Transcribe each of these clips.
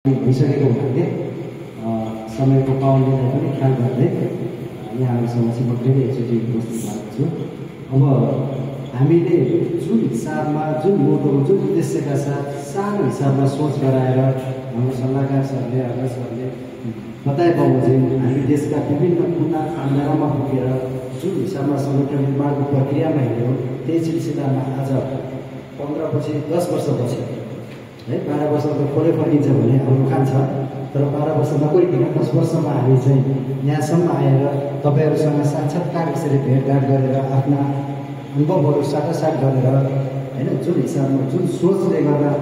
भइसकेको हुनाले समयको पाबन्दीलाई पनि ख्याल गर्दै यहाँहरूसँग चाहिँ म फेरि एकचोटि उपस्थित भएको छु। अब हामीले जुन हिसाबमा जुन मोटो जुन उद्देश्यका साथ सानो हिसाबमा सोच गराएर हाम्रो सल्लाहकार सरले अध्यक्ष सरले बताए बमोजिम हामी देशका विभिन्न कुना आन्दोलनमा पुगेर जुन हिसाबमा सङ्गठन निर्माणको प्रक्रियामा हिँड्यौँ त्यही सिलसिलामा आज 15 पछि 10 वर्षपछि है 12 वर्ष त खोले फर्किन्छ भने हाम्रो खान छ, तर 12 वर्ष नकोरिकन 10 वर्षमा हामी चाहिँ यहाँसम्म आएर तपाईँहरूसँग साक्षात्कार यसरी भेटघाट गरेर आफ्ना अनुभवहरू साटासाट गरेर होइन जुन हिसाबमा जुन सोचले गर्दा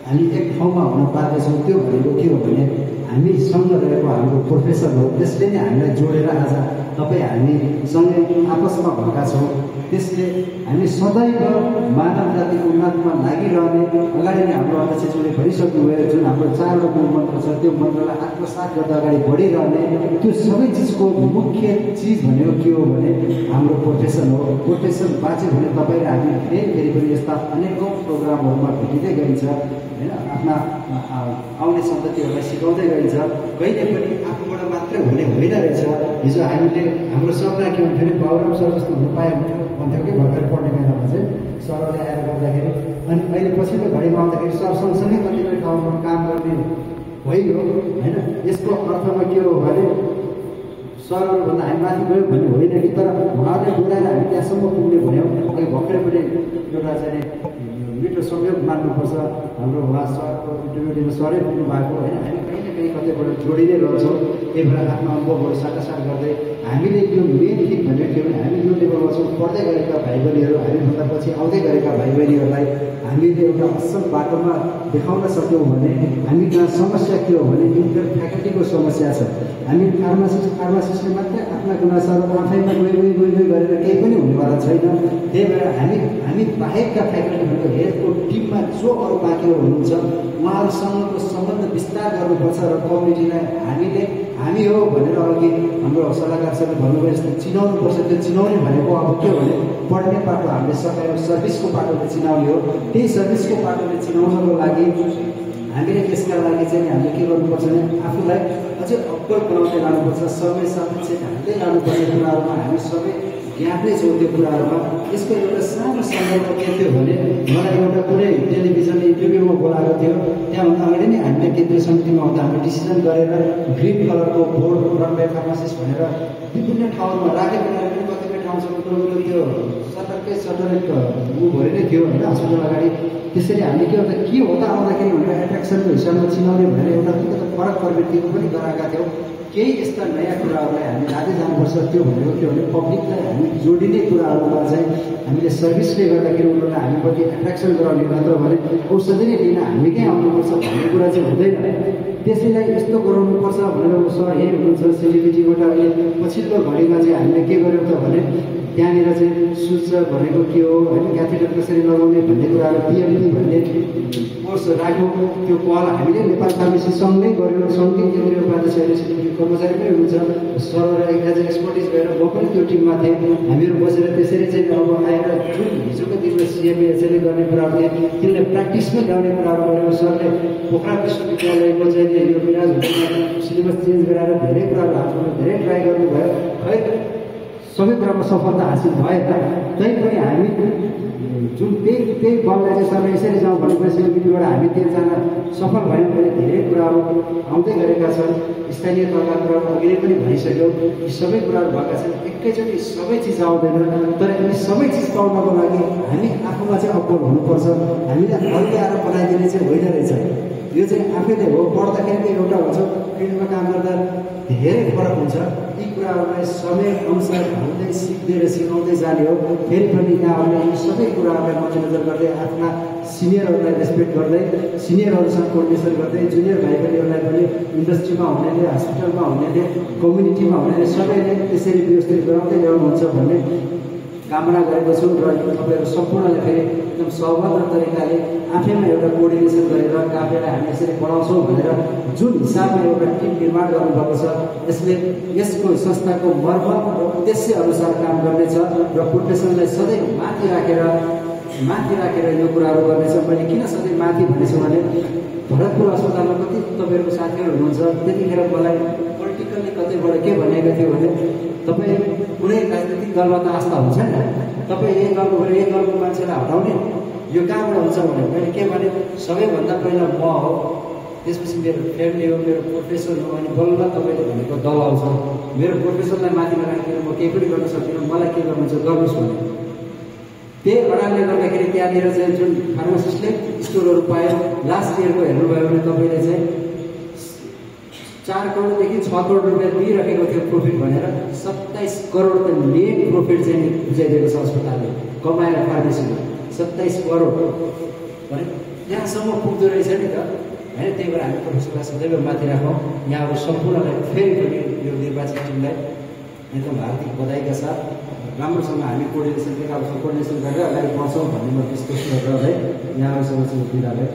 हामी एक ठाउँमा हुन पार्दैछौँ त्यो भनेको के हो भने हामीसँग रहेको हाम्रो प्रोफेसर हो, त्यसले नै हामीलाई जोडेर आज तपाईँ हामीसँगै आपसमा भएका छौँ। त्यसले हामी सदैव मानव जातिको उन्नतिमा लागिरहने अगाडि नै हाम्रो अध्यक्षज्यूले भनिसक्नुभयो जुन हाम्रो 4वटा मूल मन्त्र छ त्यो मन्त्रलाई आत्मसात गर्दा अगाडि बढिरहने त्यो सबै चिजको मुख्य चिज भनेको के हो भने हाम्रो प्रोफेसन हो। प्रोफेसन बाँच्यो भने तपाईँ र हामी फेरि पनि यस्ता अनेकौँ प्रोग्रामहरूमा भेटिँदै गइन्छ होइन, आफ्ना आउने सन्ततिहरूलाई सिकाउँदै गइन्छ। कहिले पनि आफूबाट मात्रै हुने होइन रहेछ। हिजो हामीले हाम्रो सपना के हुन्थ्यो भने बाबुराम सर जस्तो हुनु पाए भन्थ्यो कि भर्खर पढ्ने बेलामा चाहिँ सरले आएर गर्दाखेरि, अनि अहिले पछिल्लो घडीमा आउँदाखेरि सर सँगसँगै कतिपय ठाउँमा काम गर्ने भइयो होइन। यसको अर्थमा के हो भने सरहरूभन्दा हामी माथि गयो भन्ने होइन कि, तर उहाँले डोराएर हामी त्यहाँसम्म पुग्ने भयौँ। अघि भर्खरै पनि एउटा चाहिँ मिठो संयोग मान्नुपर्छ, हाम्रो उहाँ सरको इन्टरभ्यूमा सरै पुग्नु भएको होइन। हामी कहीँ न कहीँ कतैबाट जोडिँदै रहन्छौँ। त्यही भएर आफ्नो अनुभवहरू साटासाट गर्दै हामीले यो मेन ठिक भनेको के भने हामी यो लेभलमा छौँ, पढ्दै गरेका भाइ बहिनीहरू हामीभन्दा पछि आउँदै गरेका भाइ बहिनीहरूलाई हामीले एउटा असल बाटोमा देखाउन सक्यौँ भने हामी कहाँ समस्या के हो भने इन्टर फ्याकल्टीको समस्या छ। हामी फार्मासिस्टले मात्रै आफ्ना गुनासोहरू आफैमा गई गरेर केही पनि हुनेवाला छैन। त्यही भएर हामी बाहेकका फ्याकल्टीहरूको हेल्थको टिममा जो अरू बाँकीहरू हुनुहुन्छ उहाँहरूसँगको सम्बन्ध विस्तार गर्नुपर्छ र कम्युनिटीलाई हामी हो भनेर अघि हाम्रो सल्लाहकार सरले भन्नुभयो जस्तो चिनाउनुपर्छ। त्यो चिनाउने भनेको अब के हो भने पढ्ने बाटो हामीले सकाएर सर्भिसको बाटोले चिनाउने हो। त्यही सर्भिसको बाटोले चिनाउनको लागि हामीले त्यसका लागि चाहिँ हामीले के गर्नुपर्छ भने आफूलाई अझै अब्बल बनाउँदै लानुपर्छ। समय सापेक्ष ढाल्दै लानुपर्ने कुराहरूमा हामी सबै ज्ञातै छौँ। त्यो कुराहरूमा यसको एउटा सानो सन्दर्भ के थियो भने मलाई एउटा कुनै टेलिभिजन इन्टरभ्यूमा बोलाएको थियो। त्यहाँभन्दा अगाडि नै हामीले केन्द्रीय समितिमा हुँदा हामीले डिसिजन गरेर ग्रिन कलरको बोर्ड रनवे फार्मासिस्ट भनेर विभिन्न ठाउँमा राखेको पनि कतिपय ठाउँसम्म प्रोग्राम थियो। सटरक ऊ भरि नै थियो होइन हस्पिटल अगाडि। त्यसरी हामीले के गर्दा के हो त आउँदाखेरि भनेर एट्र्याक्सनको हिसाबमा चिनाउने भनेर एउटा अलिकति फरक प्रवृत्तिको पनि गराएका थियौँ। केही यस्ता नयाँ कुराहरूलाई हामी लाँदै जानुपर्छ। त्यो भनेको के भने पब्लिकलाई हामी जोडिने कुराहरूमा चाहिँ हामीले सर्भिसले गर्दाखेरि उनीहरूलाई हामीप्रति एट्र्याक्सन गराउने मात्र भने औषधि नै लिन हामी कहीँ आउनुपर्छ भन्ने कुरा चाहिँ हुँदैन। त्यसैलाई यस्तो गराउनुपर्छ भनेर सर यही हुनुहुन्छ सिलिगुडीबाट। अहिले पछिल्लो घडीमा चाहिँ हामीले के गर्यौँ त भने त्यहाँनिर चाहिँ सूच भनेको के हो होइन, क्याथेटर कसरी लगाउने भन्ने कुराहरू पिएमडी भन्ने कोर्स राख्यौँ। त्यो पहल हामीले नेपाल फार्मेसी सँगै गऱ्यौँ। सँगै केन्द्रीय उपाध्यक्ष कर्मचारी पनि हुनुहुन्छ सर र एज एक्सपर्टिज भएर म पनि त्यो टिममा थिएँ। हामीहरू बसेर त्यसरी चाहिँ अब आएर जुन हिजोको दिनमा सिएमएसएले गर्ने कुराहरू थिए तिनलाई प्र्याक्टिसमै ल्याउने कुराहरू गऱ्यौँ। सरले पोखरा विश्वविद्यालयको चाहिँ यो विराज सिलेबस चेन्ज गराएर धेरै कुराहरू हाल्नु धेरै ट्राई गर्नुभयो। खै सबै कुरामा सफलता हासिल भएन। तैपनि हामी जुन त्यही बललाई चाहिँ सबै यसरी जाउँ भनेपछि सिलगढीबाट हामी त्यहाँ जान सफल भयौँ भने धेरै कुराहरू आउँदै गरेका छन्। स्थानीय तहका कुराहरू अघि नै पनि भनिसक्यौँ। यी सबै कुराहरू भएका छन्। एकैचोटि सबै चिज आउँदैन, तर यी सबै चिज पाउनको लागि हामी आफूमा चाहिँ अब्बल हुनुपर्छ। हामीले अर्को आएर बनाइदिने चाहिँ होइन रहेछ। यो चाहिँ आफैले हो। पढ्दाखेरि एउटा हुन्छ, फिल्डमा काम गर्दा धेरै फरक हुन्छ। यी कुराहरूलाई समय अनुसार ढाल्दै सिक्दै र सिकाउँदै जाने हो। फेरि पनि यहाँहरूले यी सबै कुराहरूलाई मध्यनजर गर्दै आफ्ना सिनियरहरूलाई रेस्पेक्ट गर्दै सिनियरहरूसँग कोर्डिनेसन गर्दै जुनियर भाइ बहिनीहरूलाई पनि इन्डस्ट्रीमा हुनेले हस्पिटलमा हुनेले कम्युनिटीमा हुनेले सबैले त्यसरी व्यवस्थित गराउँदै ल्याउनुहुन्छ भन्ने कामना गरेको छु। र तपाईँहरू सम्पूर्णले फेरि एकदम सहबद्ध तरिकाले आफैमा एउटा कोर्डिनेसन गरेर काफेलाई हामी यसरी पढाउँछौँ भनेर जुन हिसाबमा एउटा टिम निर्माण गर्नुभएको छ यसले यसको संस्थाको मर्म र उद्देश्य अनुसार काम गर्नेछ र प्रोफेसनलाई सधैँ माथि राखेर यो कुराहरू गर्नेछ। मैले किन सधैँ माथि भनेछु भने भरतपुर अस्पतालमा कति तपाईँहरूको साथीहरू हुनुहुन्छ, त्यतिखेर मलाई पोलिटिकल्ली कतैबाट के भनेको थियो भने तपाईँ कुनै राजनीतिक दलमा त आस्था हुन्छ नि, तपाईँ यही दलको गएर यही दलको मान्छेलाई हटाउने यो कहाँबाट हुन्छ भने मैले के भने सबैभन्दा पहिला म हो, त्यसपछि मेरो फ्यामिली हो, मेरो प्रोफेसन हो, अनि बल्ल तपाईँले भनेको दल आउँछ। मेरो प्रोफेसनलाई माथि राखेर म केही पनि गर्न सक्दिनँ, मलाई के गर्नुहुन्छ गर्नुहोस् भने त्यही अडानले गर्दाखेरि त्यहाँनिर चाहिँ जुन फार्मासिस्टले स्टोरहरू पायो लास्ट इयरको हेर्नुभयो भने तपाईँले चाहिँ 4 करोडदेखि 6 करोड रुपियाँ दिइराखेको थियो प्रफिट भनेर 27 करोड त नेट प्रफिट चाहिँ बुझाइदिएको छ अस्पतालले कमाएर फार्मेसीमा 27 करोड भने यहाँसम्म पुग्दो रहेछ नि त होइन। त्यही भएर हामी प्रोफेसरलाई सदैव माथि राखौँ। यहाँहरू सम्पूर्णलाई फेरि पनि यो निर्वाचित टिमलाई एकदम हार्दिक बधाईका साथ राम्रोसँग हामी कोर्डिनेसन गरेर अगाडि बढ्छौँ भन्ने म विश्वास गरेर है यहाँहरूसँग चाहिँ बिदालाई